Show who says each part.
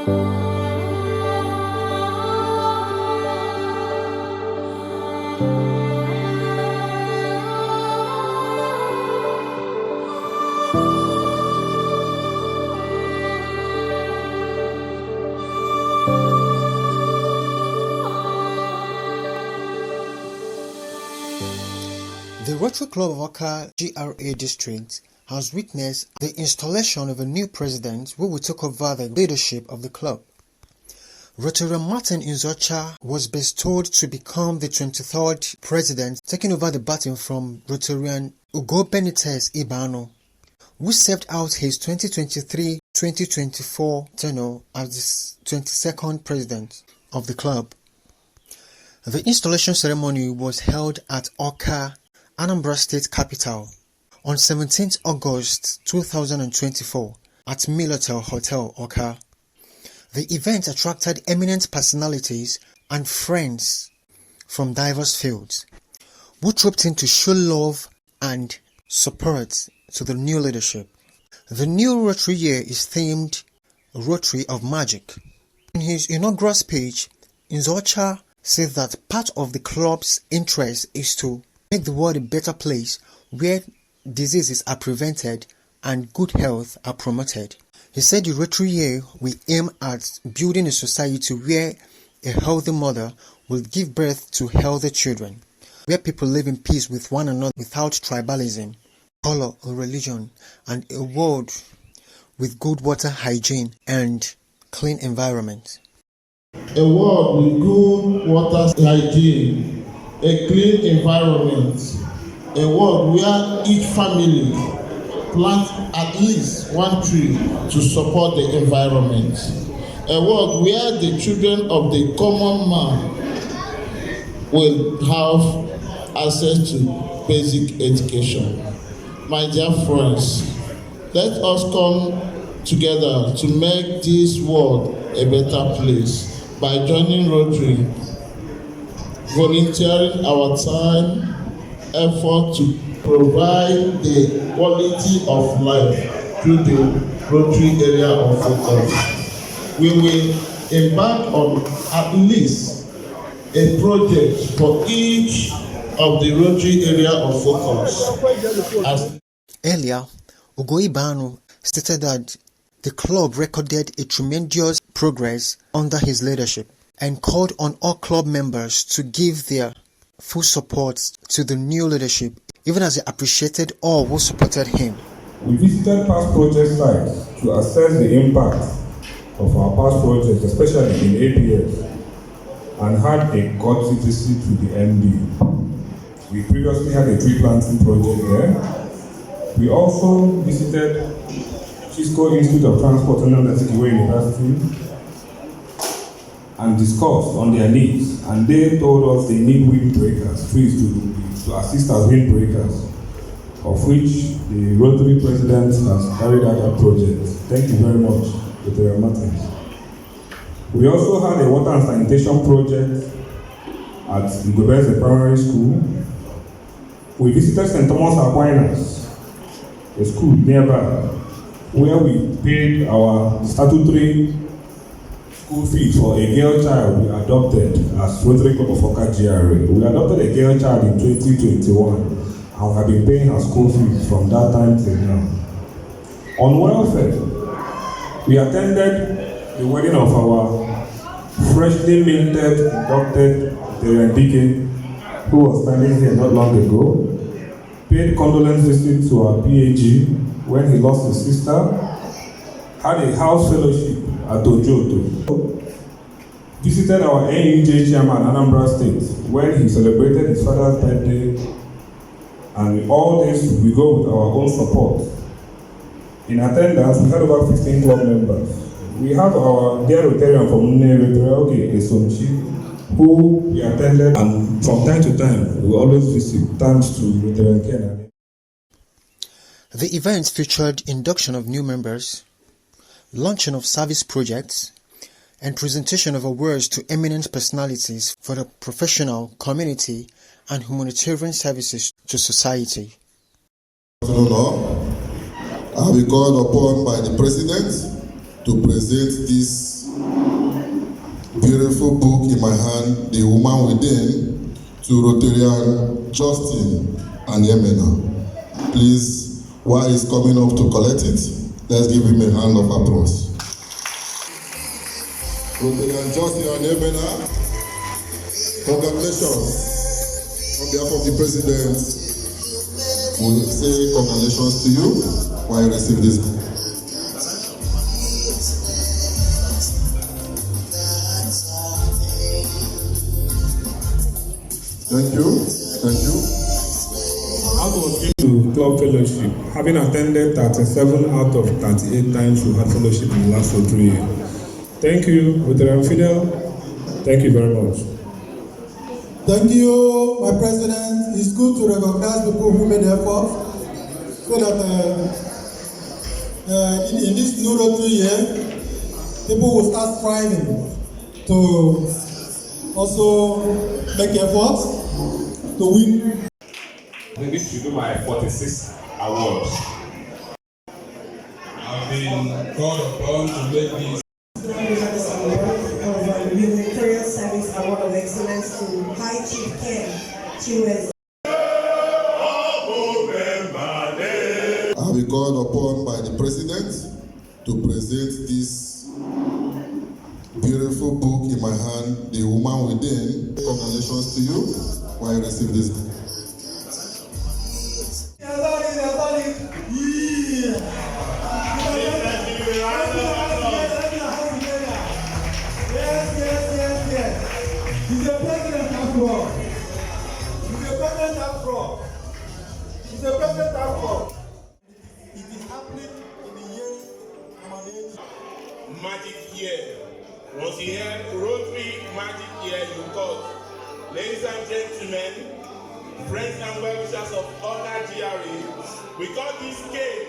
Speaker 1: The Rotary Club of Awka GRA district has witnessed the installation of a new president who will take over the leadership of the club. Rotarian Martin Inzocha was bestowed to become the 23rd president, taking over the baton from Rotarian Ugo Benitez Ibano, who served out his 2023-2024 tenure as the 22nd president of the club. The installation ceremony was held at Awka, Anambra State capital, on 17th August 2024 at Milatel Hotel, Awka. The event attracted eminent personalities and friends from diverse fields, who trooped in to show love and support to the new leadership. The new Rotary year is themed Rotary of Magic. In his inaugural speech, Inzocha said that part of the club's interest is to make the world a better place where diseases are prevented and good health are promoted. He said the Rotary year will aim at building a society where a healthy mother will give birth to healthy children, where people live in peace with one another without tribalism, color or religion, and a world with good water hygiene and clean environment.
Speaker 2: A world with good water hygiene, a clean environment, a world where each family plants at least one tree to support the environment, a world where the children of the common man will have access to basic education. My dear friends, let us come together to make this world a better place by joining Rotary, volunteering our time, effort to provide the quality of life through the Rotary area of focus. We will embark on at least a project for each of the Rotary area of focus.
Speaker 1: Earlier, Ugo Ibano stated that the club recorded a tremendous progress under his leadership and called on all club members to give their full support to the new leadership, even as he appreciated all who supported him.
Speaker 3: We visited past project sites to assess the impact of our past projects, especially in APS, and had a courtesy visit to the MD. We previously had a tree planting project there. We also visited Cisco Institute of Transport and Anambra University and discussed on their needs, and they told us they need windbreakers, trees to assist as windbreakers, of which the Rotary President has carried out that project. Thank you very much, Dr. Martin. We also had a water and sanitation project at Ngobeze Primary School. We visited St. Thomas Aquinas, a school nearby, where we paid our statutory school fees for a girl child we adopted as Rotary Club of Awka GRA. We adopted a girl child in 2021 and we have been paying her school fees from that time till now. On welfare, we attended the wedding of our freshly minted, inducted Terendike, who was standing here not long ago, paid condolence visit to our PAG when he lost his sister, had a house fellowship at Ojoto, visited our NUJ chairman, Anambra State, when he celebrated his father's birthday, and all this we go with our own support. In attendance, we had over 15 club members. We have our dear Rotarian from Rotary, Esomchi, who we attended, and from time to time, we always visit, thanks to Rotarian Kenya.
Speaker 1: The event featured induction of new members, launching of service projects, and presentation of awards to eminent personalities for the professional, community, and humanitarian services to society.
Speaker 4: I'll be called upon by the President to present this
Speaker 2: beautiful book in my hand, The Woman Within, to Rotarian Justin and Yemena. Please, while he's coming up to collect it, let's give him a hand of applause. Rotarian Justin and Yemena, congratulations. On behalf of the President, we say congratulations to you while you receive this. Thank you. Thank you.
Speaker 3: I was to club fellowship, having attended 37 out of 38 times we had fellowship in the last 3 years. Thank you, Rotary Fidel. Thank you very much.
Speaker 4: Thank you, my president. It's good to recognize people who made effort so that in this new Rotary year, people will start striving to also make efforts to win.
Speaker 3: This should be my 46th award. I've been called upon to make this
Speaker 5: Ministerial Service Award of Excellence to High Chief Ken Chiweze.
Speaker 2: I'll be called upon by the President to present this beautiful book in my hand, The Woman Within. Congratulations to you while you receive this book.
Speaker 4: He's a president after all. He's a president after all. He's a president after all. It is happening in the year
Speaker 6: magic year. Once you hear Rotary magic year, you call. Ladies and gentlemen, friends and well-wishers of Awka GRA, we call this cake